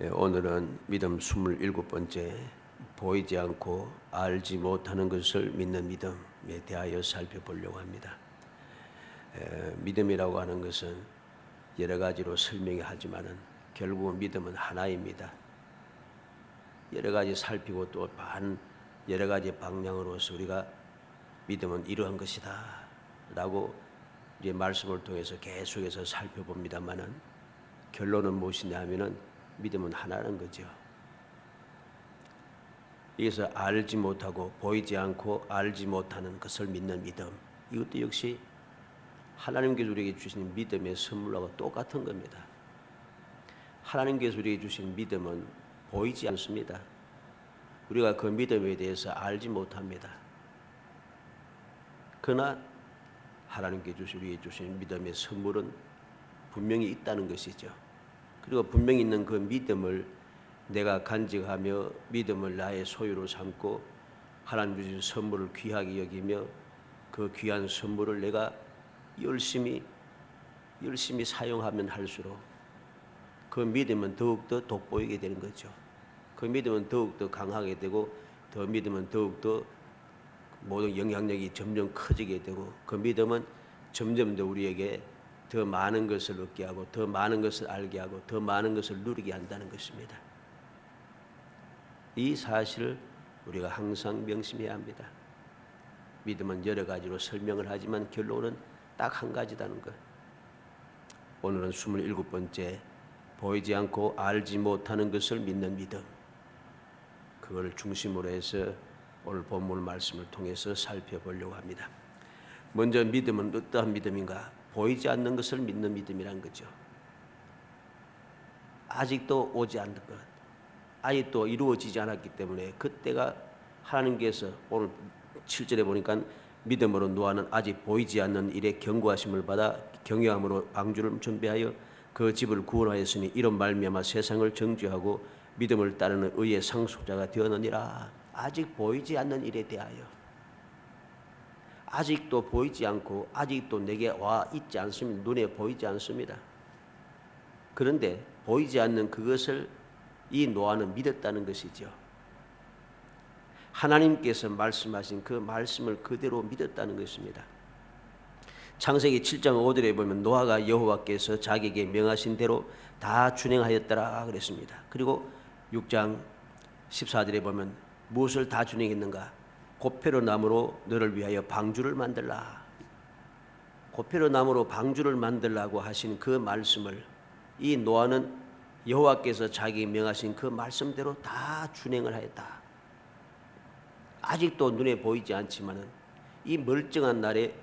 오늘은 믿음 27번째 보이지 않고 알지 못하는 것을 믿는 믿음에 대하여 살펴보려고 합니다. 믿음이라고 하는 것은 여러 가지로 설명이 하지만은 결국은 믿음은 하나입니다. 여러 가지 살피고 또 여러 가지 방향으로서 우리가 믿음은 이러한 것이다 라고 이제 말씀을 통해서 계속해서 살펴봅니다만은 결론은 무엇이냐 하면은 믿음은 하나는 거죠. 여기서 알지 못하고 보이지 않고 알지 못하는 것을 믿는 믿음, 이것도 역시 하나님께서 우리에게 주신 믿음의 선물하고 똑같은 겁니다. 하나님께서 우리에게 주신 믿음은 보이지 않습니다. 우리가 그 믿음에 대해서 알지 못합니다. 그러나 하나님께서 우리에게 주신 믿음의 선물은 분명히 있다는 것이죠. 그리고 분명히 있는 그 믿음을 내가 간직하며 믿음을 나의 소유로 삼고 하나님 주신 선물을 귀하게 여기며 그 귀한 선물을 내가 열심히 사용하면 할수록 그 믿음은 더욱더 돋보이게 되는 거죠. 그 믿음은 더욱더 강하게 되고 그 믿음은 더욱더 모든 영향력이 점점 커지게 되고 그 믿음은 점점 더 우리에게 더 많은 것을 얻게 하고 더 많은 것을 알게 하고 더 많은 것을 누리게 한다는 것입니다. 이 사실을 우리가 항상 명심해야 합니다. 믿음은 여러 가지로 설명을 하지만 결론은 딱 한 가지다는 것. 오늘은 27번째 보이지 않고 알지 못하는 것을 믿는 믿음, 그걸 중심으로 해서 오늘 본문 말씀을 통해서 살펴보려고 합니다. 먼저 믿음은 어떠한 믿음인가? 보이지 않는 것을 믿는 믿음이란 거죠. 아직도 오지 않는 것, 아직도 이루어지지 않았기 때문에 그때가 하나님께서 오늘 7절에 보니까 믿음으로 노아는 아직 보이지 않는 일에 경고하심을 받아 경외함으로 방주를 준비하여 그 집을 구원하였으니 이런 말미암아 세상을 정죄하고 믿음을 따르는 의의 상속자가 되었느니라. 아직 보이지 않는 일에 대하여, 아직도 보이지 않고 아직도 내게 와 있지 않습니다. 눈에 보이지 않습니다. 그런데 보이지 않는 그것을 이 노아는 믿었다는 것이죠. 하나님께서 말씀하신 그 말씀을 그대로 믿었다는 것입니다. 창세기 7장 5절에 보면 노아가 여호와께서 자기에게 명하신 대로 다 준행하였더라 그랬습니다. 그리고 6장 14절에 보면 무엇을 다 준행했는가? 고페로 나무로 너를 위하여 방주를 만들라. 고페로 나무로 방주를 만들라고 하신 그 말씀을 이 노아는 여호와께서 자기 명하신 그 말씀대로 다 준행을 하였다. 아직도 눈에 보이지 않지만은 이 멀쩡한 날에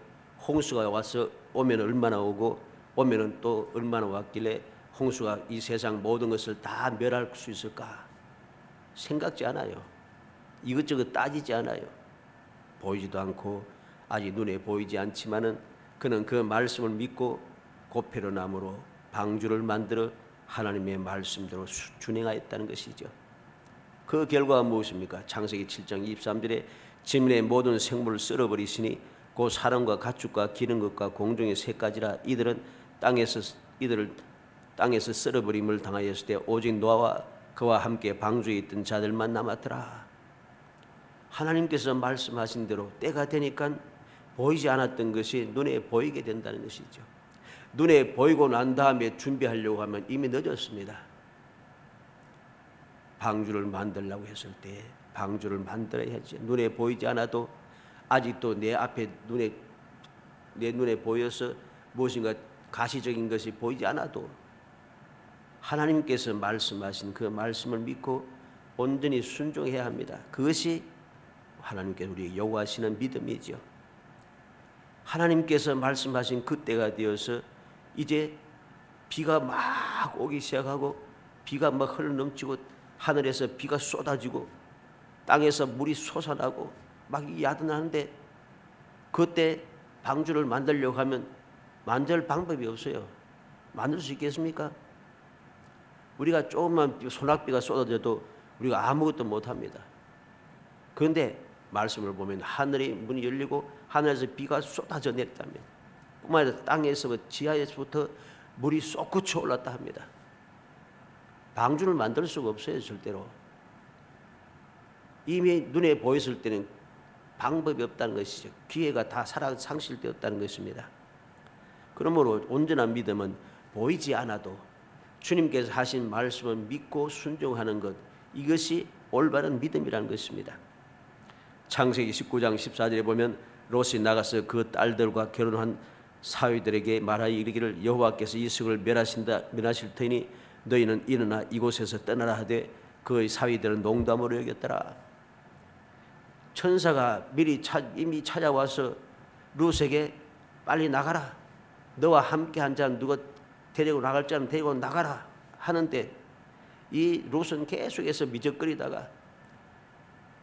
홍수가 와서 오면 얼마나 오고 오면은 또 얼마나 왔길래 홍수가 이 세상 모든 것을 다 멸할 수 있을까? 생각지 않아요. 이것저것 따지지 않아요. 보이지도 않고 아직 눈에 보이지 않지만은 그는 그 말씀을 믿고 고페로 나무로 방주를 만들어 하나님의 말씀대로 준행하였다는 것이죠. 그 결과가 무엇입니까? 창세기 7장 23절에 지면의 모든 생물을 썰어버리시니 그 사람과 가축과 기는 것과 공중의 새까지라 이들을 땅에서 썰어버림을 당하였을 때 오직 노아와 그와 함께 방주에 있던 자들만 남았더라. 하나님께서 말씀하신 대로 때가 되니까 보이지 않았던 것이 눈에 보이게 된다는 것이죠. 눈에 보이고 난 다음에 준비하려고 하면 이미 늦었습니다. 방주를 만들려고 했을 때 방주를 만들어야지. 눈에 보이지 않아도 아직도 내 앞에 내 눈에 보여서 무엇인가 가시적인 것이 보이지 않아도 하나님께서 말씀하신 그 말씀을 믿고 온전히 순종해야 합니다. 그것이 하나님께서 우리에게 요구하시는 믿음이죠. 하나님께서 말씀하신 그때가 되어서 이제 비가 막 오기 시작하고 비가 막 흘러넘치고 하늘에서 비가 쏟아지고 땅에서 물이 솟아나고 막 야단하는데 그때 방주를 만들려고 하면 만들 방법이 없어요. 만들 수 있겠습니까? 우리가 조금만 소낙비가 쏟아져도 우리가 아무것도 못합니다. 그런데 말씀을 보면 하늘의 문이 열리고 하늘에서 비가 쏟아져 내렸다면 뿐만 아니라 땅에서 지하에서부터 물이 솟구쳐 올랐다 합니다. 방주를 만들 수가 없어요. 절대로. 이미 눈에 보였을 때는 방법이 없다는 것이죠. 기회가 다 상실되었다는 것입니다. 그러므로 온전한 믿음은 보이지 않아도 주님께서 하신 말씀을 믿고 순종하는 것, 이것이 올바른 믿음이라는 것입니다. 창세기 19장 14절에 보면 롯이 나가서 그 딸들과 결혼한 사위들에게 말하여 이르기를 여호와께서 이석을 멸하실 터이니 너희는 일어나 이곳에서 떠나라 하되 그의 사위들은 농담으로 여겼더라. 천사가 이미 찾아와서 롯에게 빨리 나가라, 너와 함께 한 자는 누가 데리고 나갈 자는 데리고 나가라 하는데 이 롯은 계속해서 미적거리다가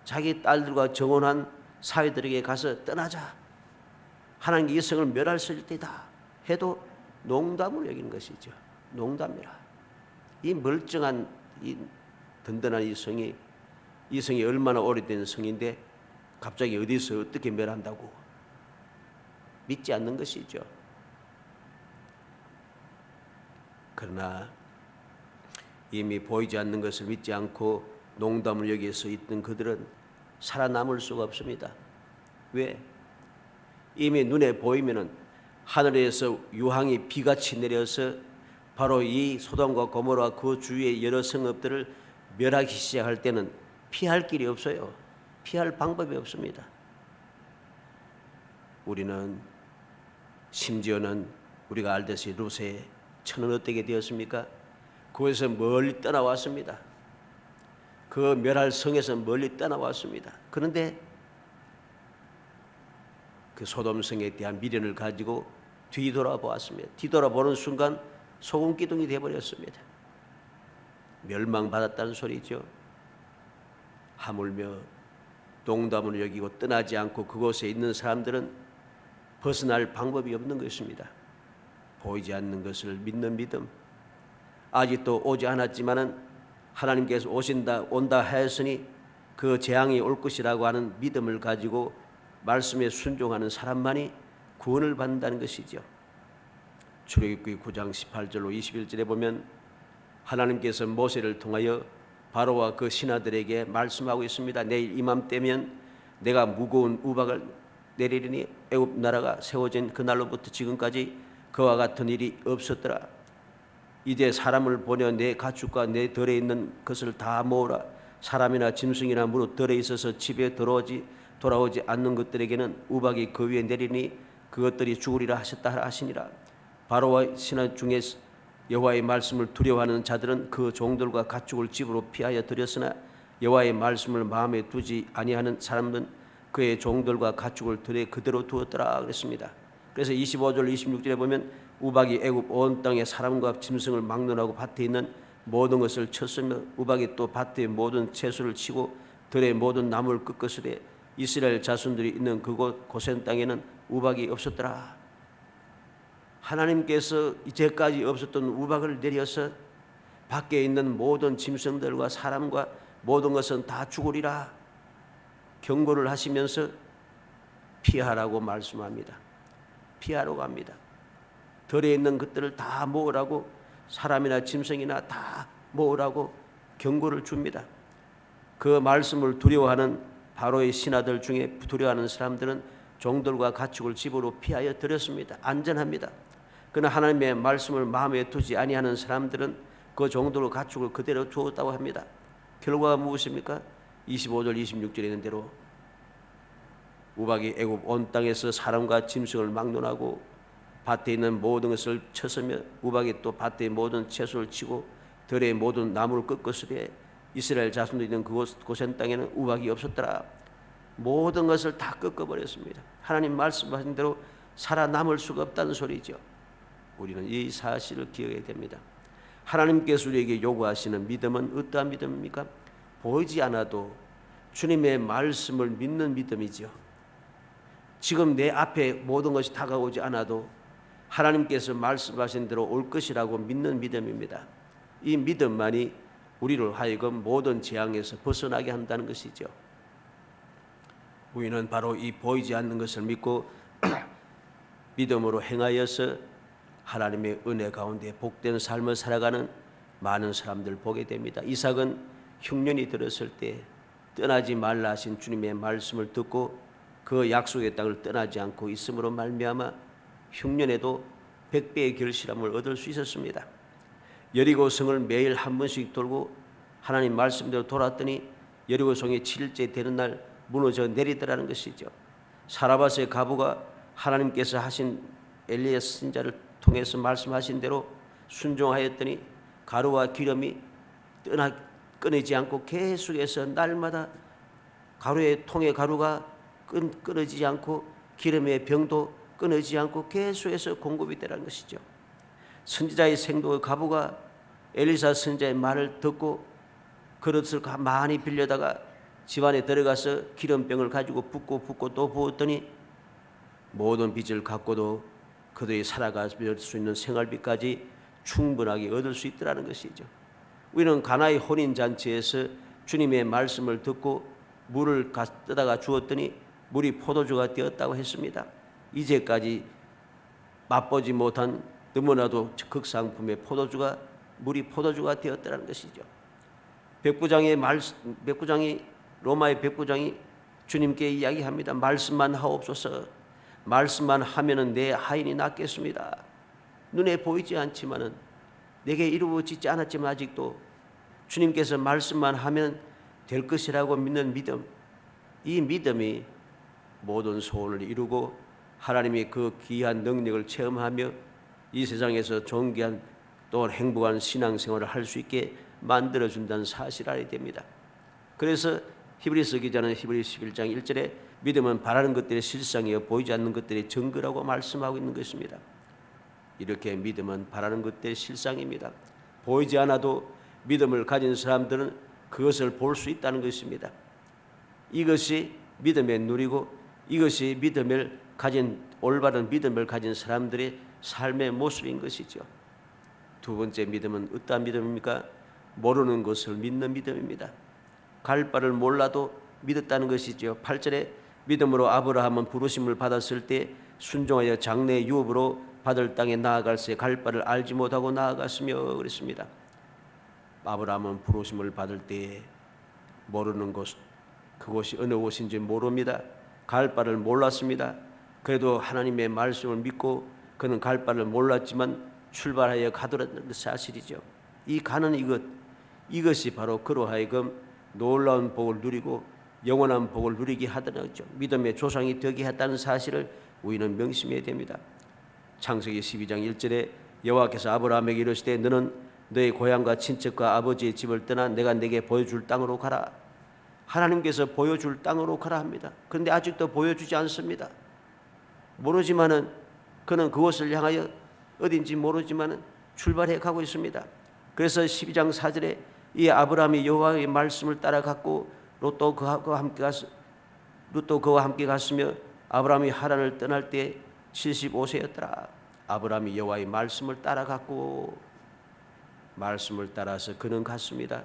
자기 딸들과 정혼한 사위들에게 가서 떠나자, 하나님께 이성을 멸할 때다 해도 농담으로 여기는 것이죠. 농담이라. 이 멀쩡한 이 든든한 이 성이 얼마나 오래된 성인데 갑자기 어디서 어떻게 멸한다고 믿지 않는 것이죠. 그러나 이미 보이지 않는 것을 믿지 않고 농담을 여기서 있던 그들은 살아남을 수가 없습니다. 왜? 이미 눈에 보이면은 하늘에서 유황이 비같이 내려서 바로 이 소돔과 고모라 그 주위의 여러 성읍들을 멸하기 시작할 때는 피할 길이 없어요. 피할 방법이 없습니다. 우리는 심지어는 우리가 알듯이 롯의 처는 어떻게 되었습니까? 그곳에서 멀리 떠나왔습니다. 그 멸할 성에서 멀리 떠나왔습니다. 그런데 그 소돔성에 대한 미련을 가지고 뒤돌아보았습니다. 뒤돌아보는 순간 소금 기둥이 되어버렸습니다. 멸망받았다는 소리죠. 하물며 농담을 여기고 떠나지 않고 그곳에 있는 사람들은 벗어날 방법이 없는 것입니다. 보이지 않는 것을 믿는 믿음, 아직도 오지 않았지만은 하나님께서 온다 하였으니 그 재앙이 올 것이라고 하는 믿음을 가지고 말씀에 순종하는 사람만이 구원을 받는다는 것이죠. 출애굽기 9장 18절로 21절에 보면 하나님께서 모세를 통하여 바로와 그 신하들에게 말씀하고 있습니다. 내일 이맘때면 내가 무거운 우박을 내리리니 애굽 나라가 세워진 그날로부터 지금까지 그와 같은 일이 없었더라. 이제 사람을 보내 내 가축과 내 덜에 있는 것을 다 모으라. 사람이나 짐승이나 무릇 덜에 있어서 집에 돌아오지 않는 것들에게는 우박이 그 위에 내리니 그것들이 죽으리라 하셨다 하시니라. 바로와 신하 중에 여호와의 말씀을 두려워하는 자들은 그 종들과 가축을 집으로 피하여 들였으나 여호와의 말씀을 마음에 두지 아니하는 사람은 그의 종들과 가축을 들에 그대로 두었더라 그랬습니다. 그래서 25절 26절에 보면 우박이 애굽 온 땅에 사람과 짐승을 막론하고 밭에 있는 모든 것을 쳤으며 우박이 또 밭의 모든 채소를 치고 들의 모든 나무를 꺾었으되 이스라엘 자손들이 있는 그곳 고센 땅에는 우박이 없었더라. 하나님께서 이제까지 없었던 우박을 내려서 밖에 있는 모든 짐승들과 사람과 모든 것은 다 죽으리라 경고를 하시면서 피하라고 말씀합니다. 피하라고 합니다. 덜에 있는 것들을 다 모으라고, 사람이나 짐승이나 다 모으라고 경고를 줍니다. 그 말씀을 두려워하는 바로의 신하들 중에 두려워하는 사람들은 종들과 가축을 집으로 피하여 들였습니다. 안전합니다. 그러나 하나님의 말씀을 마음에 두지 아니하는 사람들은 그 종들과 가축을 그대로 두었다고 합니다. 결과가 무엇입니까? 25절 26절에 있는 대로 우박이 애굽 온 땅에서 사람과 짐승을 막론하고 밭에 있는 모든 것을 쳤으며 우박이 또 밭의 모든 채소를 치고 들의 모든 나무를 꺾었으되 이스라엘 자손들이 있는 그곳 고센 땅에는 우박이 없었더라. 모든 것을 다 꺾어버렸습니다. 하나님 말씀하신 대로 살아남을 수가 없다는 소리죠. 우리는 이 사실을 기억해야 됩니다. 하나님께서 우리에게 요구하시는 믿음은 어떠한 믿음입니까? 보이지 않아도 주님의 말씀을 믿는 믿음이죠. 지금 내 앞에 모든 것이 다가오지 않아도 하나님께서 말씀하신 대로 올 것이라고 믿는 믿음입니다. 이 믿음만이 우리를 하여금 모든 재앙에서 벗어나게 한다는 것이죠. 우리는 바로 이 보이지 않는 것을 믿고 믿음으로 행하여서 하나님의 은혜 가운데 복된 삶을 살아가는 많은 사람들 보게 됩니다. 이삭은 흉년이 들었을 때 떠나지 말라 하신 주님의 말씀을 듣고 그 약속의 땅을 떠나지 않고 있음으로 말미암아 흉년에도 100배의 결실함을 얻을 수 있었습니다. 여리고 성을 매일 한 번씩 돌고 하나님 말씀대로 돌았더니 여리고 성이 7일째 되는 날 무너져 내리더라는 것이죠. 사라밧의 과부가 하나님께서 하신 엘리야 선지자를 통해서 말씀하신 대로 순종하였더니 가루와 기름이 끊이지 않고 계속해서 날마다 가루의 통의 가루가 끊어지지 않고 기름의 병도 끊어지지 않고 계속해서 공급이 되라는 것이죠. 선지자의 생도의 과부가 엘리사 선지자의 말을 듣고 그릇을 많이 빌려다가 집안에 들어가서 기름병을 가지고 붓고 또 부었더니 모든 빚을 갚고도 그들이 살아갈 수 있는 생활비까지 충분하게 얻을 수 있더라는 것이죠. 우리는 가나의 혼인잔치에서 주님의 말씀을 듣고 물을 떠다가 주었더니 물이 포도주가 되었다고 했습니다. 이제까지 맛보지 못한 너무나도 극상품의 포도주가 물이 포도주가 되었다는 것이죠. 로마의 백부장이 주님께 이야기합니다. 말씀만 하옵소서. 말씀만 하면은 내 하인이 낫겠습니다. 눈에 보이지 않지만은 내게 이루어지지 않았지만 아직도 주님께서 말씀만 하면 될 것이라고 믿는 믿음, 이 믿음이 모든 소원을 이루고 하나님의 그 귀한 능력을 체험하며 이 세상에서 존귀한 또 행복한 신앙생활을 할 수 있게 만들어준다는 사실을 알게 됩니다. 그래서 히브리서 기자는 히브리서 11장 1절에 믿음은 바라는 것들의 실상이요 보이지 않는 것들의 증거라고 말씀하고 있는 것입니다. 이렇게 믿음은 바라는 것들의 실상입니다. 보이지 않아도 믿음을 가진 사람들은 그것을 볼 수 있다는 것입니다. 이것이 믿음의 누리고 이것이 믿음을 가진 올바른 믿음을 가진 사람들의 삶의 모습인 것이죠. 두 번째 믿음은 어떠한 믿음입니까? 모르는 것을 믿는 믿음입니다. 갈 바를 몰라도 믿었다는 것이죠. 8절에 믿음으로 아브라함은 부르심을 받았을 때 순종하여 장래 유업으로 받을 땅에 나아갈새 갈 바를 알지 못하고 나아갔으며 그랬습니다. 아브라함은 부르심을 받을 때 모르는 곳, 그곳이 어느 곳인지 모릅니다. 갈 바를 몰랐습니다. 그래도 하나님의 말씀을 믿고 그는 갈 바를 몰랐지만 출발하여 가더라는 사실이죠. 이 가는 이것이 바로 그로 하여금 놀라운 복을 누리고 영원한 복을 누리게 하더라는 거죠. 믿음의 조상이 되게 했다는 사실을 우리는 명심해야 됩니다. 창세기 12장 1절에 여호와께서 아브라함에게 이르시되 너는 너의 고향과 친척과 아버지의 집을 떠나 내가 네게 보여줄 땅으로 가라. 하나님께서 보여줄 땅으로 가라 합니다. 그런데 아직도 보여주지 않습니다. 모르지만은 그는 그곳을 향하여 어딘지 모르지만은 출발해 가고 있습니다. 그래서 12장 4절에 이 아브라함이 여호와의 말씀을 따라갔고 롯도 그와 함께 갔으며 아브라함이 하란을 떠날 때 75세였더라. 아브라함이 여호와의 말씀을 따라갔고 말씀을 따라서 그는 갔습니다.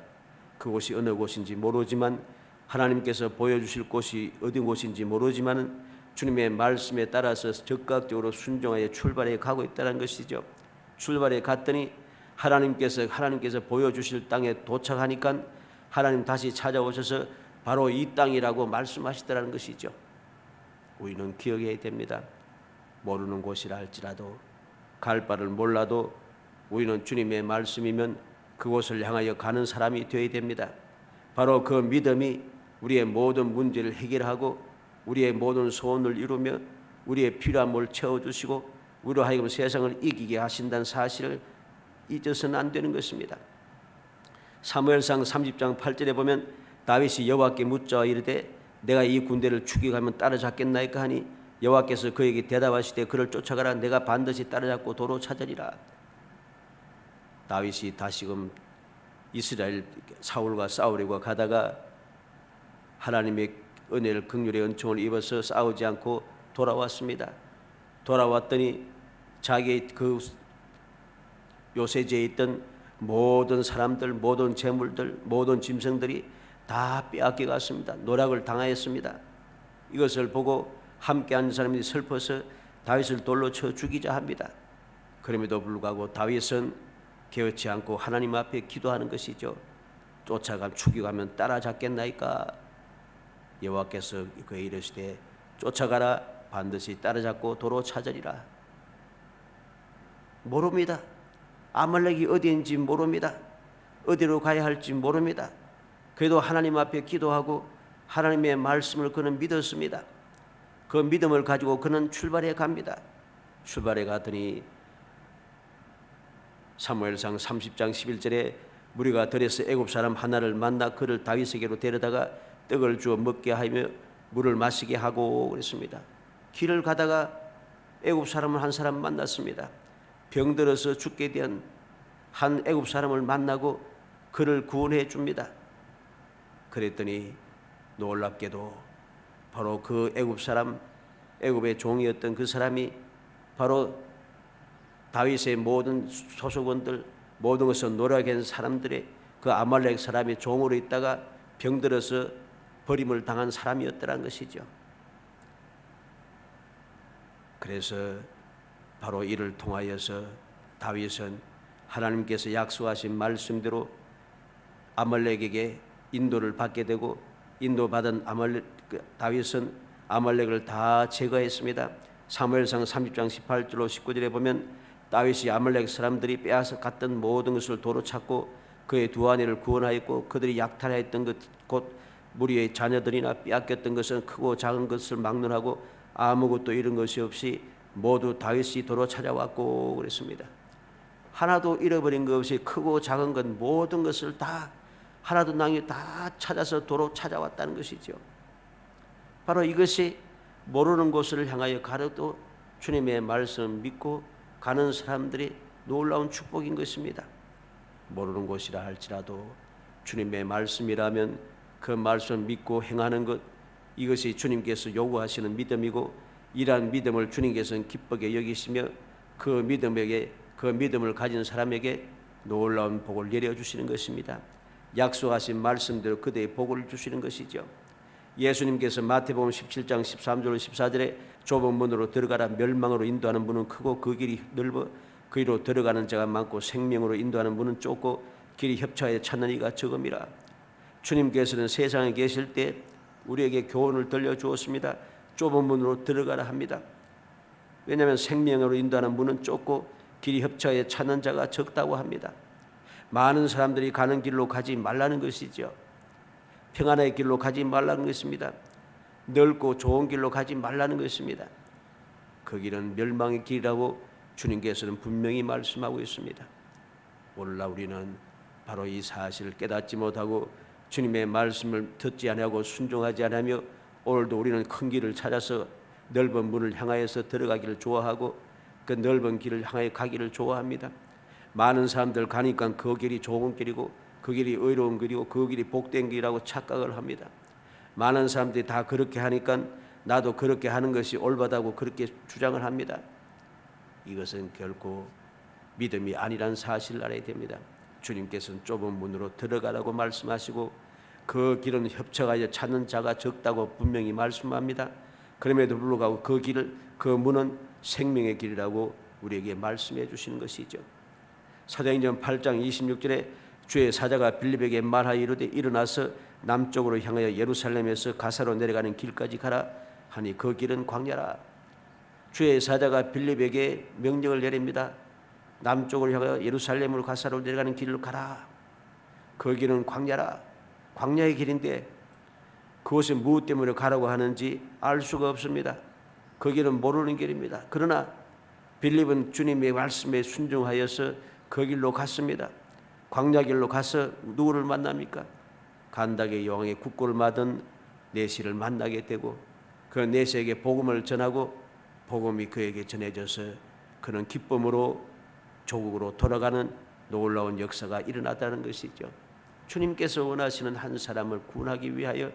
그곳이 어느 곳인지 모르지만 하나님께서 보여주실 곳이 어디 곳인지 모르지만 주님의 말씀에 따라서 적극적으로 순종하여 출발해 가고 있다는 것이죠. 출발해 갔더니 하나님께서 보여주실 땅에 도착하니까 하나님 다시 찾아오셔서 바로 이 땅이라고 말씀하시더라는 것이죠. 우리는 기억해야 됩니다. 모르는 곳이라 할지라도 갈 바를 몰라도 우리는 주님의 말씀이면 그곳을 향하여 가는 사람이 되어야 됩니다. 바로 그 믿음이 우리의 모든 문제를 해결하고 우리의 모든 소원을 이루며 우리의 필요함을 채워주시고 우리로 하여금 세상을 이기게 하신다는 사실을 잊어서는 안 되는 것입니다. 사무엘상 30장 8절에 보면 다윗이 여호와께 묻자 이르되 내가 이 군대를 추격하면 따라잡겠나이까 하니 여호와께서 그에게 대답하시되 그를 쫓아가라 내가 반드시 따라잡고 도로 찾으리라. 다윗이 다시금 이스라엘 사울과 싸우려고 가다가 하나님의 은혜를 긍휼의 은총을 입어서 싸우지 않고 돌아왔습니다. 돌아왔더니 자기 그 요새지에 있던 모든 사람들, 모든 재물들, 모든 짐승들이 다 빼앗겨 갔습니다. 노략을 당하였습니다. 이것을 보고 함께한 사람들이 슬퍼서 다윗을 돌로 쳐 죽이자 합니다. 그럼에도 불구하고 다윗은 개의치 않고 하나님 앞에 기도하는 것이죠. 쫓아가면 죽여가면 따라잡겠나이까. 여호와께서 그에 이르시되 쫓아가라, 반드시 따라잡고 도로 찾으리라. 모릅니다. 아말렉이 어디인지 모릅니다. 어디로 가야 할지 모릅니다. 그래도 하나님 앞에 기도하고 하나님의 말씀을 그는 믿었습니다. 그 믿음을 가지고 그는 출발해 갑니다. 출발해 가더니 사무엘상 30장 11절에 무리가 들에서 애굽 사람 하나를 만나 그를 다윗에게로 데려다가 떡을 주어 먹게 하며 물을 마시게 하고 그랬습니다. 길을 가다가 애굽 사람을 한 사람 만났습니다. 병들어서 죽게 된 한 애굽 사람을 만나고 그를 구원해 줍니다. 그랬더니 놀랍게도 바로 그 애굽 사람, 애굽의 종이었던 그 사람이 바로 다윗의 모든 소속원들, 모든 것을 노력한 사람들의 그 아말렉 사람의 종으로 있다가 병들어서 버림을 당한 사람이었더란 것이죠. 그래서 바로 이를 통하여서 다윗은 하나님께서 약속하신 말씀대로 아말렉에게 인도를 받게 되고 인도받은 다윗은 아말렉을 다 제거했습니다. 사무엘상 30장 18절로 19절에 보면 다윗이 아말렉 사람들이 빼앗아 갔던 모든 것을 도로 찾고 그의 두 아내를 구원하였고 그들이 약탈하였던 것 곧 무리의 자녀들이나 빼앗겼던 것은 크고 작은 것을 막론하고 아무것도 잃은 것이 없이 모두 다윗이 도로 찾아왔고 그랬습니다. 하나도 잃어버린 것 없이 크고 작은 것 모든 것을 다 하나도 낭이 다 찾아서 도로 찾아왔다는 것이죠. 바로 이것이 모르는 곳을 향하여 가려도 주님의 말씀을 믿고 가는 사람들이 놀라운 축복인 것입니다. 모르는 곳이라 할지라도 주님의 말씀이라면 그 말씀을 믿고 행하는 것, 이것이 주님께서 요구하시는 믿음이고 이러한 믿음을 주님께서는 기쁘게 여기시며 그 믿음을 가진 사람에게 놀라운 복을 내려주시는 것입니다. 약속하신 말씀대로 그대의 복을 주시는 것이죠. 예수님께서 마태복음 17장 13절 14절에 좁은 문으로 들어가라, 멸망으로 인도하는 문은 크고 그 길이 넓어 그리로 들어가는 자가 많고 생명으로 인도하는 문은 좁고 길이 협착하여 찾는 이가 적음이라. 주님께서는 세상에 계실 때 우리에게 교훈을 들려주었습니다. 좁은 문으로 들어가라 합니다. 왜냐하면 생명으로 인도하는 문은 좁고 길이 협착하여 찾는 자가 적다고 합니다. 많은 사람들이 가는 길로 가지 말라는 것이죠. 평안의 길로 가지 말라는 것입니다. 넓고 좋은 길로 가지 말라는 것입니다. 그 길은 멸망의 길이라고 주님께서는 분명히 말씀하고 있습니다. 오늘날 우리는 바로 이 사실을 깨닫지 못하고 주님의 말씀을 듣지 아니하고 순종하지 아니하며 오늘도 우리는 큰 길을 찾아서 넓은 문을 향하여서 들어가기를 좋아하고 그 넓은 길을 향하여 가기를 좋아합니다. 많은 사람들 가니까 그 길이 좋은 길이고 그 길이 의로운 길이고 그 길이 복된 길이라고 착각을 합니다. 많은 사람들이 다 그렇게 하니까 나도 그렇게 하는 것이 올바다고 그렇게 주장을 합니다. 이것은 결코 믿음이 아니란 사실을 알아야 됩니다. 주님께서는 좁은 문으로 들어가라고 말씀하시고 그 길은 협착하여 찾는 자가 적다고 분명히 말씀합니다. 그럼에도 불구하고 그 문은 생명의 길이라고 우리에게 말씀해 주시는 것이죠. 사도행전 8장 26절에 주의 사자가 빌립에게 말하여 이르되 일어나서 남쪽으로 향하여 예루살렘에서 가사로 내려가는 길까지 가라 하니 그 길은 광야라. 주의 사자가 빌립에게 명령을 내립니다. 남쪽으로 향하여 예루살렘으로 가사로 내려가는 길로 가라. 그 길은 광야라. 광야의 길인데 그곳에 무엇 때문에 가라고 하는지 알 수가 없습니다. 그 길은 모르는 길입니다. 그러나 빌립은 주님의 말씀에 순종하여서 그 길로 갔습니다. 광야 길로 가서 누구를 만납니까? 간닥의 여왕의 국고를 받은 내시를 만나게 되고 그 내시에게 복음을 전하고 복음이 그에게 전해져서 그는 기쁨으로 조국으로 돌아가는 놀라운 역사가 일어났다는 것이죠. 주님께서 원하시는 한 사람을 구원하기 위하여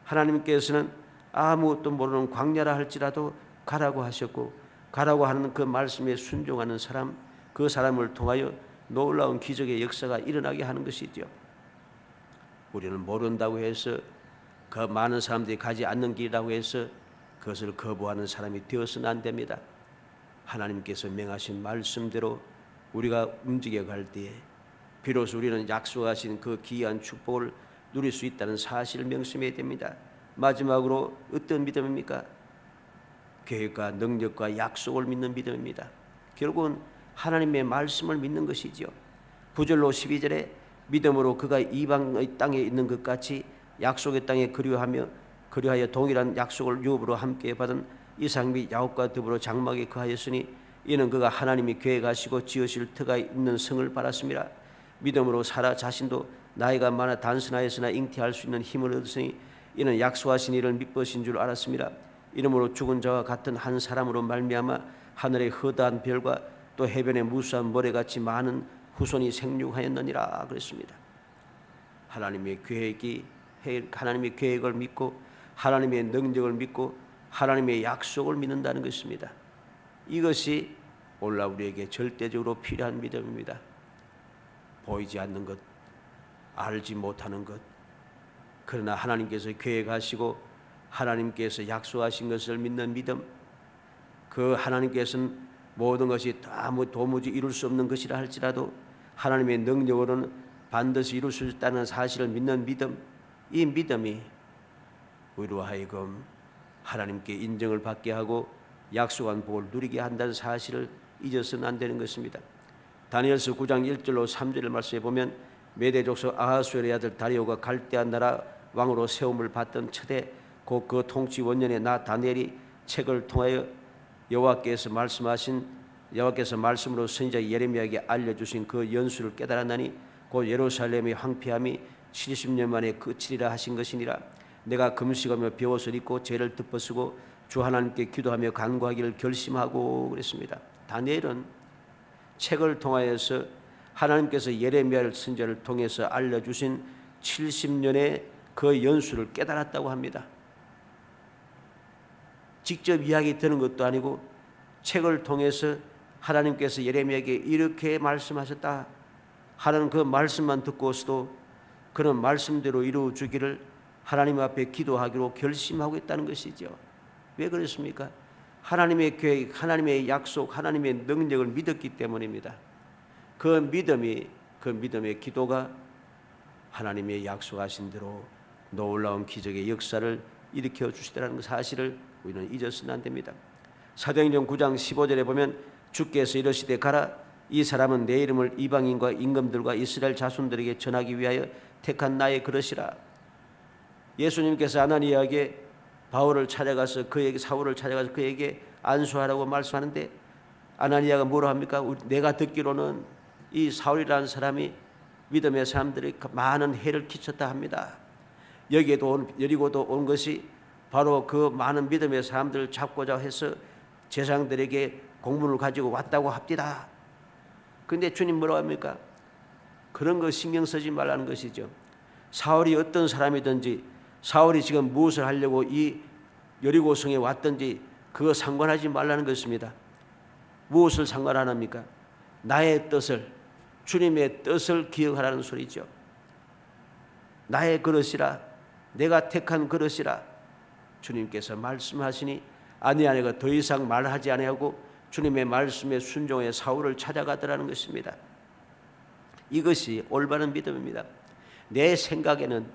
하나님께서는 아무것도 모르는 광야라 할지라도 가라고 하셨고 가라고 하는 그 말씀에 순종하는 사람, 그 사람을 통하여 놀라운 기적의 역사가 일어나게 하는 것이죠. 우리는 모른다고 해서 그 많은 사람들이 가지 않는 길이라고 해서 그것을 거부하는 사람이 되어서는 안 됩니다. 하나님께서 명하신 말씀대로 우리가 움직여 갈 때에 비로소 우리는 약속하신 그 귀한 축복을 누릴 수 있다는 사실을 명심해야 됩니다. 마지막으로 어떤 믿음입니까? 계획과 능력과 약속을 믿는 믿음입니다. 결국은 하나님의 말씀을 믿는 것이지요. 9절로 12절에 믿음으로 그가 이방의 땅에 있는 것 같이 약속의 땅에 그리하여 동일한 약속을 유업으로 함께 받은 이삭 및 야곱과 더불어 장막에 거하였으니 이는 그가 하나님이 계획하시고 지으실 터가 있는 성을 바랐습니다. 믿음으로 사라 자신도 나이가 많아 단순하였으나 잉태할 수 있는 힘을 얻으니 이는 약속하신 이를 믿으신 줄 알았습니다. 이러므로 죽은 자와 같은 한 사람으로 말미암아 하늘의 허다한 별과 또 해변의 무수한 모래같이 많은 후손이 생육하였느니라 그랬습니다. 하나님의 계획을 믿고 하나님의 능력을 믿고 하나님의 약속을 믿는다는 것입니다. 이것이 오늘날 우리에게 절대적으로 필요한 믿음입니다. 보이지 않는 것, 알지 못하는 것, 그러나 하나님께서 계획하시고 하나님께서 약속하신 것을 믿는 믿음, 그 하나님께서는 모든 것이 다 도무지 이룰 수 없는 것이라 할지라도 하나님의 능력으로는 반드시 이룰 수 있다는 사실을 믿는 믿음, 이 믿음이 우리로 하여금 하나님께 인정을 받게 하고 약속한 복을 누리게 한다는 사실을 잊어서는 안 되는 것입니다. 다니엘서 9장 1절로 3절을 말씀해 보면 메대 족속 아하수엘의 아들 다리오가 갈대아 나라 왕으로 세움을 받던 첫해 곧 그 통치 원년에 나 다니엘이 책을 통하여 여호와께서 말씀으로 선지자 예레미야에게 알려주신 그 연수를 깨달았나니 곧 예루살렘의 황폐함이 70년 만에 그치리라 하신 것이니라. 내가 금식하며 벼옷을 입고 죄를 덮어쓰고 주 하나님께 기도하며 간구하기를 결심하고 그랬습니다. 다니엘은 책을 통하여서 하나님께서 예레미야 선지자를 통해서 알려주신 70년의 그 연수를 깨달았다고 합니다. 직접 이야기 들은 것도 아니고 책을 통해서 하나님께서 예레미야에게 이렇게 말씀하셨다 하는 그 말씀만 듣고서도 그런 말씀대로 이루어 주기를 하나님 앞에 기도하기로 결심하고 있다는 것이죠. 왜 그렇습니까? 하나님의 계획, 하나님의 약속, 하나님의 능력을 믿었기 때문입니다. 그 믿음의 기도가 하나님의 약속하신 대로 놀라운 기적의 역사를 일으켜 주시더라는 사실을 우리는 잊어서는 안 됩니다. 사도행전 9장 15절에 보면 주께서 이르시되 가라 이 사람은 내 이름을 이방인과 임금들과 이스라엘 자손들에게 전하기 위하여 택한 나의 그릇이라. 예수님께서 아나니아에게 사울을 찾아가서 그에게 안수하라고 말씀하는데 아나니아가 뭐라 합니까? 내가 듣기로는 이 사울이라는 사람이 믿음의 사람들이 많은 해를 끼쳤다 합니다. 여리고도 온 것이 바로 그 많은 믿음의 사람들을 잡고자 해서 제사장들에게 공문을 가지고 왔다고 합디다. 그런데 주님 뭐라고 합니까? 그런 거 신경 쓰지 말라는 것이죠. 사울이 어떤 사람이든지 사울이 지금 무엇을 하려고 이 여리고성에 왔든지 그거 상관하지 말라는 것입니다. 무엇을 상관 안 합니까? 나의 뜻을, 주님의 뜻을 기억하라는 소리죠. 나의 그릇이라, 내가 택한 그릇이라 주님께서 말씀하시니 아나니아가 더 이상 말하지 아니하고 주님의 말씀에 순종해 사울을 찾아가더라는 것입니다. 이것이 올바른 믿음입니다. 내 생각에는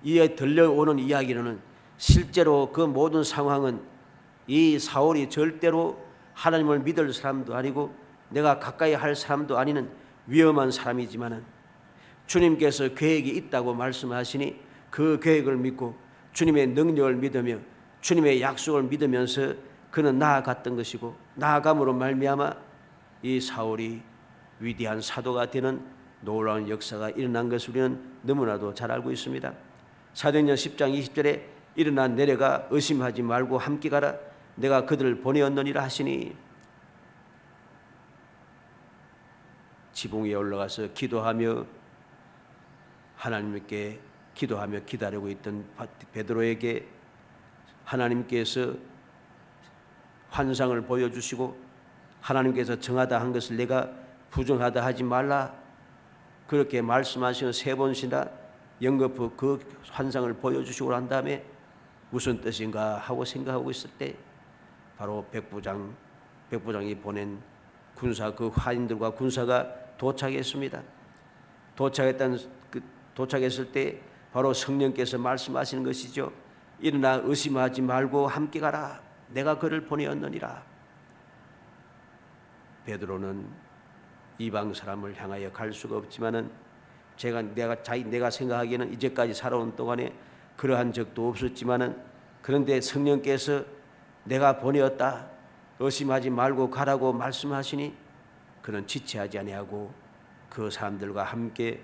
이에 들려오는 이야기로는 실제로 그 모든 상황은 이 사울이 절대로 하나님을 믿을 사람도 아니고 내가 가까이 할 사람도 아니는 위험한 사람이지만은 주님께서 계획이 있다고 말씀하시니 그 계획을 믿고 주님의 능력을 믿으며 주님의 약속을 믿으면서 그는 나아갔던 것이고 나아감으로 말미암아 이 사울이 위대한 사도가 되는 놀라운 역사가 일어난 것을 우리는 너무나도 잘 알고 있습니다. 사도행전 10장 20절에 일어나 내려가 의심하지 말고 함께 가라 내가 그들을 보내었느니라 하시니 지붕 위에 올라가서 기도하며 하나님께 기도하며 기다리고 있던 베드로에게 하나님께서 환상을 보여주시고 하나님께서 정하다 한 것을 내가 부정하다 하지 말라 그렇게 말씀하시는 세 번이나 연거푸 그 환상을 보여주시고 난 다음에 무슨 뜻인가 하고 생각하고 있을 때 바로 백부장이 보낸 그 화인들과 군사가 도착했습니다. 도착했을 때 바로 성령께서 말씀하시는 것이죠. 일어나 의심하지 말고 함께 가라. 내가 그를 보내었느니라. 베드로는 이방 사람을 향하여 갈 수가 없지만은 내가 생각하기에는 이제까지 살아온 동안에 그러한 적도 없었지만은, 그런데 성령께서 내가 보내었다, 의심하지 말고 가라고 말씀하시니 그는 지체하지 아니하고 그 사람들과 함께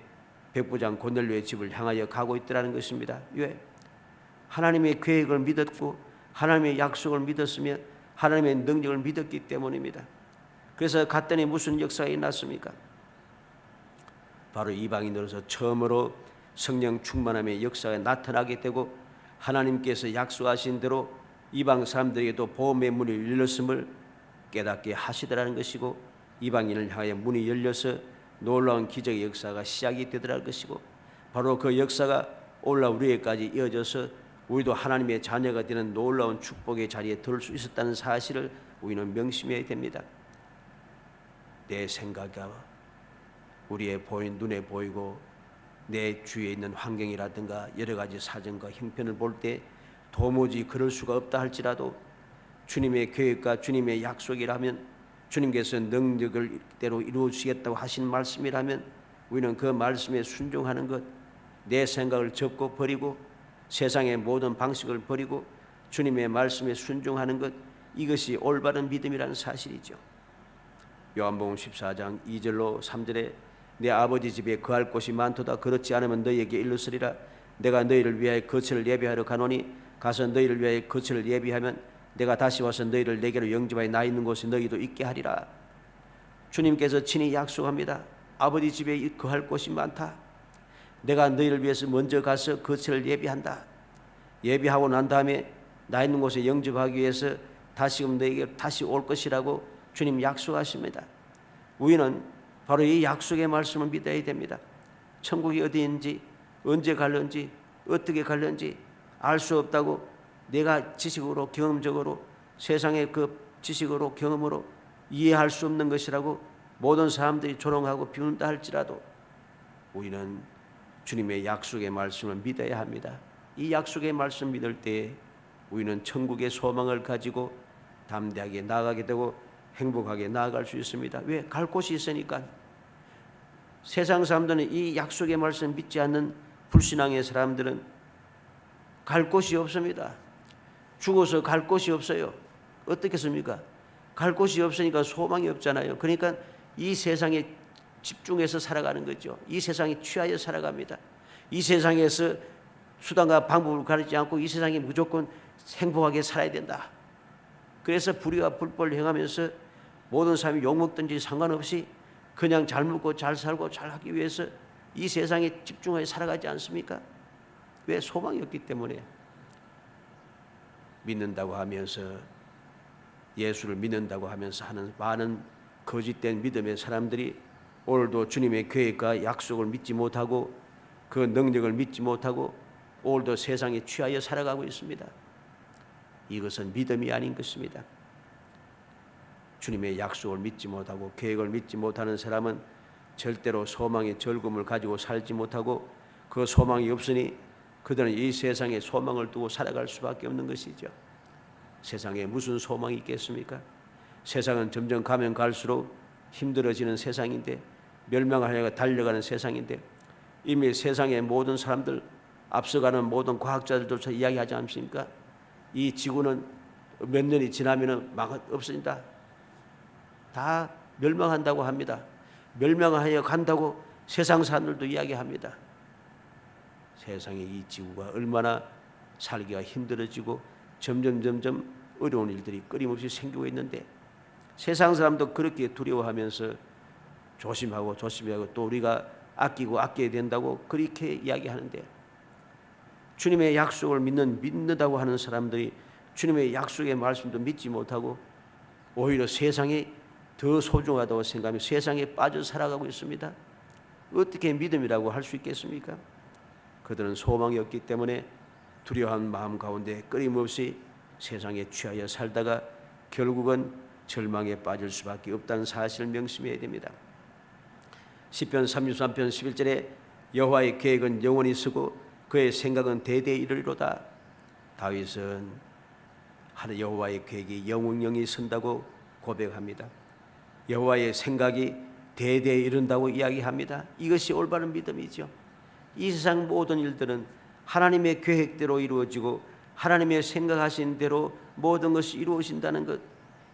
백부장 고넬료의 집을 향하여 가고 있더라는 것입니다. 왜? 하나님의 계획을 믿었고 하나님의 약속을 믿었으면 하나님의 능력을 믿었기 때문입니다. 그래서 갔더니 무슨 역사가 일어났습니까? 바로 이방인으로서 처음으로 성령 충만함의 역사가 나타나게 되고, 하나님께서 약속하신 대로 이방 사람들에게도 보험의 문이 열렸음을 깨닫게 하시더라는 것이고, 이방인을 향하여 문이 열려서 놀라운 기적의 역사가 시작이 되더라는 것이고, 바로 그 역사가 올라 우리에게까지 이어져서 우리도 하나님의 자녀가 되는 놀라운 축복의 자리에 들 수 있었다는 사실을 우리는 명심해야 됩니다. 내 생각과 우리의 눈에 보이고 내 주위에 있는 환경이라든가 여러 가지 사정과 형편을 볼 때 도무지 그럴 수가 없다 할지라도 주님의 계획과 주님의 약속이라면, 주님께서 능력을 이대로 이루시겠다고 하신 말씀이라면 우리는 그 말씀에 순종하는 것, 내 생각을 접고 버리고 세상의 모든 방식을 버리고 주님의 말씀에 순종하는 것, 이것이 올바른 믿음이라는 사실이죠. 요한복음 14장 2절로 3절에 내 아버지 집에 거할 곳이 많도다. 그렇지 않으면 너희에게 일렀으리라. 내가 너희를 위하여 거처를 예비하러 가노니 가서 너희를 위하여 거처를 예비하면 내가 다시 와서 너희를 내게로 영접하여 나 있는 곳에 너희도 있게 하리라. 주님께서 친히 약속합니다. 아버지 집에 거할 곳이 많다. 내가 너희를 위해서 먼저 가서 거처를 예비한다. 예비하고 난 다음에 나 있는 곳에 영접하기 위해서 다시금 너희에게 다시 올 것이라고 주님 약속하십니다. 우리는 바로 이 약속의 말씀을 믿어야 됩니다. 천국이 어디인지, 언제 갈는지, 어떻게 갈는지 알 수 없다고 내가 지식으로, 경험적으로, 세상의 그 지식으로, 경험으로 이해할 수 없는 것이라고 모든 사람들이 조롱하고 비운다 할지라도 우리는 주님의 약속의 말씀을 믿어야 합니다. 이 약속의 말씀 믿을 때 우리는 천국의 소망을 가지고 담대하게 나아가게 되고 행복하게 나아갈 수 있습니다. 왜? 갈 곳이 있으니까. 세상 사람들은 이 약속의 말씀 믿지 않는 불신앙의 사람들은 갈 곳이 없습니다. 죽어서 갈 곳이 없어요. 어떻겠습니까? 갈 곳이 없으니까 소망이 없잖아요. 그러니까 이 세상에 집중해서 살아가는 거죠. 이 세상에 취하여 살아갑니다. 이 세상에서 수단과 방법을 가리지 않고 이 세상에 무조건 행복하게 살아야 된다. 그래서 불의와 불법을 행하면서 모든 사람이 욕먹든지 상관없이 그냥 잘 먹고 잘 살고 잘 하기 위해서 이 세상에 집중하여 살아가지 않습니까? 왜? 소망이 없기 때문에. 믿는다고 하면서, 예수를 믿는다고 하면서 하는 많은 거짓된 믿음의 사람들이 오늘도 주님의 계획과 약속을 믿지 못하고 그 능력을 믿지 못하고 오늘도 세상에 취하여 살아가고 있습니다. 이것은 믿음이 아닌 것입니다. 주님의 약속을 믿지 못하고 계획을 믿지 못하는 사람은 절대로 소망의 즐거움을 가지고 살지 못하고, 그 소망이 없으니 그들은 이 세상에 소망을 두고 살아갈 수밖에 없는 것이죠. 세상에 무슨 소망이 있겠습니까? 세상은 점점 가면 갈수록 힘들어지는 세상인데, 멸망하려고 달려가는 세상인데, 이미 세상의 모든 사람들, 앞서가는 모든 과학자들조차 이야기하지 않습니까? 이 지구는 몇 년이 지나면 없어진다. 다 멸망한다고 합니다. 멸망하여 간다고 세상 사람들도 이야기합니다. 세상에 이 지구가 얼마나 살기가 힘들어지고 점점 어려운 일들이 끊임없이 생기고 있는데, 세상 사람도 그렇게 두려워하면서 조심하고 또 우리가 아끼고 아껴야 된다고 그렇게 이야기하는데, 주님의 약속을 믿는다고 하는 사람들이 주님의 약속의 말씀도 믿지 못하고 오히려 세상이 더 소중하다고 생각하며 세상에 빠져 살아가고 있습니다. 어떻게 믿음이라고 할 수 있겠습니까? 그들은 소망이 없기 때문에 두려워한 마음 가운데 끊임없이 세상에 취하여 살다가 결국은 절망에 빠질 수밖에 없다는 사실을 명심해야 됩니다. 시편 33편 11절에 여호와의 계획은 영원히 서고 그의 생각은 대대에 이르리로다. 다윗은 여호와의 계획이 영원히 선다고 고백합니다. 여호와의 생각이 대대에 이른다고 이야기합니다. 이것이 올바른 믿음이죠. 이 세상 모든 일들은 하나님의 계획대로 이루어지고 하나님의 생각하신 대로 모든 것이 이루어진다는 것,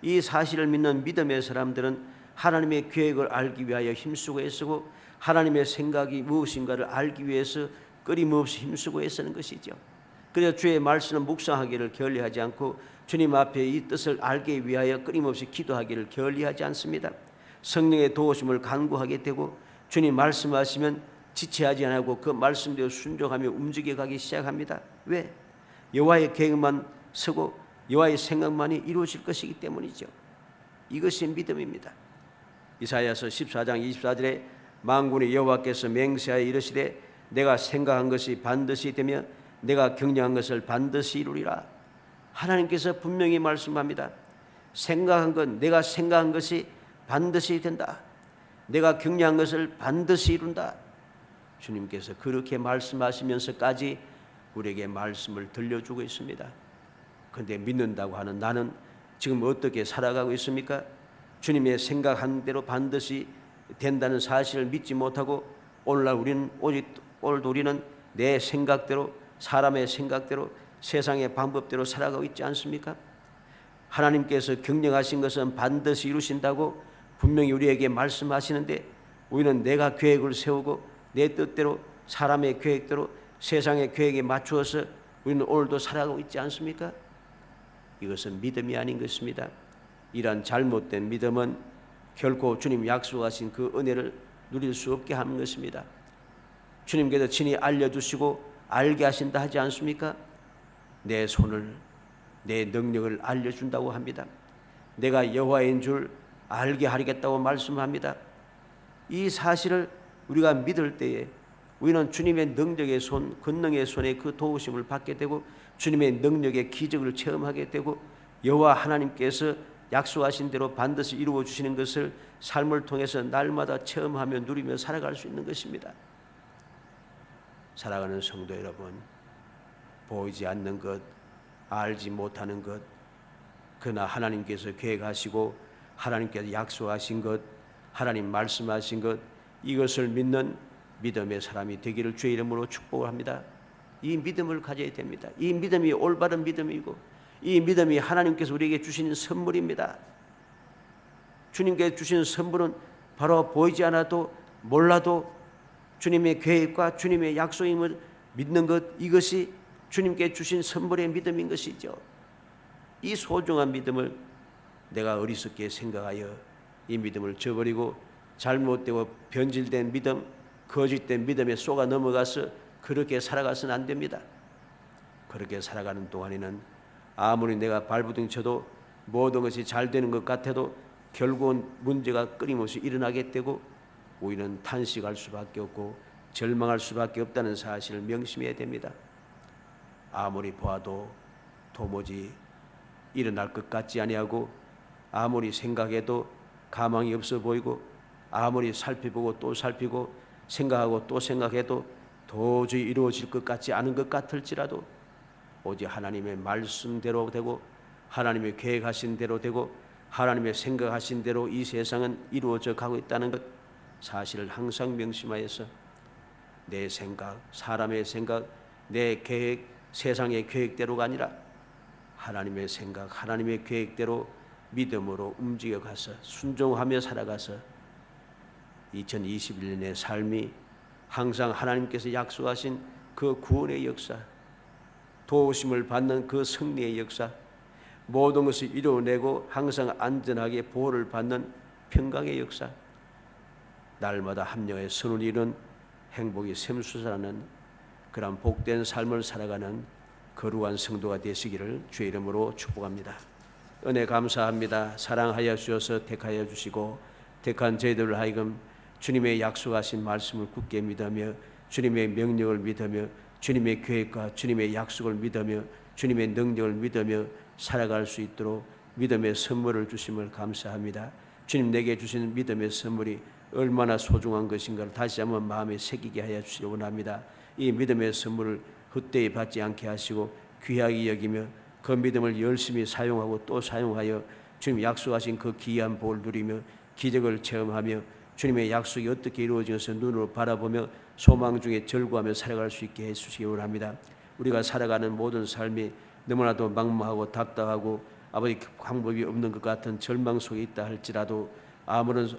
이 사실을 믿는 믿음의 사람들은 하나님의 계획을 알기 위하여 힘쓰고 애쓰고 하나님의 생각이 무엇인가를 알기 위해서 끊임없이 힘쓰고 애쓰는 것이죠. 그래서 주의 말씀을 묵상하기를 게을리하지 않고 주님 앞에 이 뜻을 알기 위하여 끊임없이 기도하기를 게을리하지 않습니다. 성령의 도우심을 간구하게 되고 주님 말씀하시면 지체하지 않고 그 말씀대로 순종하며 움직여 가기 시작합니다. 왜? 여호와의 계획만 서고 여호와의 생각만이 이루어질 것이기 때문이죠. 이것이 믿음입니다. 이사야서 14장 24절에 만군의 여호와께서 맹세하여 이르시되 내가 생각한 것이 반드시 되며 내가 경영한 것을 반드시 이루리라. 하나님께서 분명히 말씀합니다. 생각한 것, 내가 생각한 것이 반드시 된다. 내가 경영한 것을 반드시 이룬다. 주님께서 그렇게 말씀하시면서까지 우리에게 말씀을 들려주고 있습니다. 그런데 믿는다고 하는 나는 지금 어떻게 살아가고 있습니까? 주님의 생각한 대로 반드시 된다는 사실을 믿지 못하고 오늘도 우리는 내 생각대로, 사람의 생각대로, 세상의 방법대로 살아가고 있지 않습니까? 하나님께서 경영하신 것은 반드시 이루신다고 분명히 우리에게 말씀하시는데 우리는 내가 계획을 세우고 내 뜻대로, 사람의 계획대로, 세상의 계획에 맞추어서 우리는 오늘도 살아가고 있지 않습니까? 이것은 믿음이 아닌 것입니다. 이러한 잘못된 믿음은 결코 주님 약속하신 그 은혜를 누릴 수 없게 하는 것입니다. 주님께서 친히 알려주시고 알게 하신다 하지 않습니까? 내 손을, 내 능력을 알려준다고 합니다. 내가 여호와인 줄 알게 하리겠다고 말씀합니다. 이 사실을 우리가 믿을 때에 우리는 주님의 능력의 손, 권능의 손에 그 도우심을 받게 되고 주님의 능력의 기적을 체험하게 되고 여호와 하나님께서 약속하신 대로 반드시 이루어 주시는 것을 삶을 통해서 날마다 체험하며 누리며 살아갈 수 있는 것입니다. 사랑하는 성도 여러분, 보이지 않는 것, 알지 못하는 것, 그러나 하나님께서 계획하시고 하나님께서 약속하신 것, 하나님 말씀하신 것, 이것을 믿는 믿음의 사람이 되기를 주의 이름으로 축복을 합니다. 이 믿음을 가져야 됩니다. 이 믿음이 올바른 믿음이고 이 믿음이 하나님께서 우리에게 주시는 선물입니다. 주님께 주시는 선물은 바로 보이지 않아도 몰라도 주님의 계획과 주님의 약속임을 믿는 것, 이것이 주님께 주신 선물의 믿음인 것이죠. 이 소중한 믿음을 내가 어리석게 생각하여 이 믿음을 저버리고 잘못되고 변질된 믿음, 거짓된 믿음에 속아 넘어가서 그렇게 살아가서는 안 됩니다. 그렇게 살아가는 동안에는 아무리 내가 발부둥 쳐도 모든 것이 잘 되는 것 같아도 결국은 문제가 끊임없이 일어나게 되고 우리는 탄식할 수밖에 없고 절망할 수밖에 없다는 사실을 명심해야 됩니다. 아무리 보아도 도무지 일어날 것 같지 아니하고 아무리 생각해도 가망이 없어 보이고 아무리 살펴보고 또 살피고 생각하고 또 생각해도 도저히 이루어질 것 같지 않은 것 같을지라도 오직 하나님의 말씀대로 되고 하나님의 계획하신 대로 되고 하나님의 생각하신 대로 이 세상은 이루어져 가고 있다는 것 사실을 항상 명심하여서 내 생각, 사람의 생각, 내 계획, 세상의 계획대로가 아니라 하나님의 생각, 하나님의 계획대로 믿음으로 움직여가서 순종하며 살아가서 2021년의 삶이 항상 하나님께서 약속하신 그 구원의 역사, 도우심을 받는 그 승리의 역사, 모든 것을 이루어내고 항상 안전하게 보호를 받는 평강의 역사, 날마다 합력의 선을 이룬 행복이 샘솟아나는 그런 복된 삶을 살아가는 거룩한 성도가 되시기를 주의 이름으로 축복합니다. 은혜 감사합니다. 사랑하여 주셔서 택하여 주시고 택한 저희들을 하여금 주님의 약속하신 말씀을 굳게 믿으며 주님의 명령을 믿으며 주님의 계획과 주님의 약속을 믿으며 주님의 능력을 믿으며 살아갈 수 있도록 믿음의 선물을 주심을 감사합니다. 주님, 내게 주신 믿음의 선물이 얼마나 소중한 것인가를 다시 한번 마음에 새기게 하여 주시기 원합니다. 이 믿음의 선물을 헛되이 받지 않게 하시고 귀하게 여기며 그 믿음을 열심히 사용하고 또 사용하여 주님 약속하신 그 귀한 복을 누리며 기적을 체험하며 주님의 약속이 어떻게 이루어져서 눈으로 바라보며 소망 중에 절구하며 살아갈 수 있게 해주시기 원합니다. 우리가 살아가는 모든 삶이 너무나도 막막하고 답답하고 아버지 방법이 없는 것 같은 절망 속에 있다 할지라도 아무런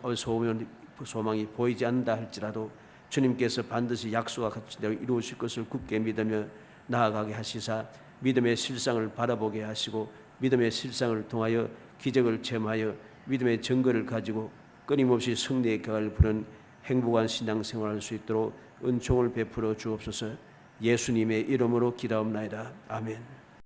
소망이 보이지 않는다 할지라도 주님께서 반드시 약속과 같이 이루어질 것을 굳게 믿으며 나아가게 하시사 믿음의 실상을 바라보게 하시고 믿음의 실상을 통하여 기적을 체험하여 믿음의 증거를 가지고 끊임없이 승리의 가을 부는 행복한 신앙생활을 할 수 있도록 은총을 베풀어 주옵소서. 예수님의 이름으로 기도합나이다. 아멘.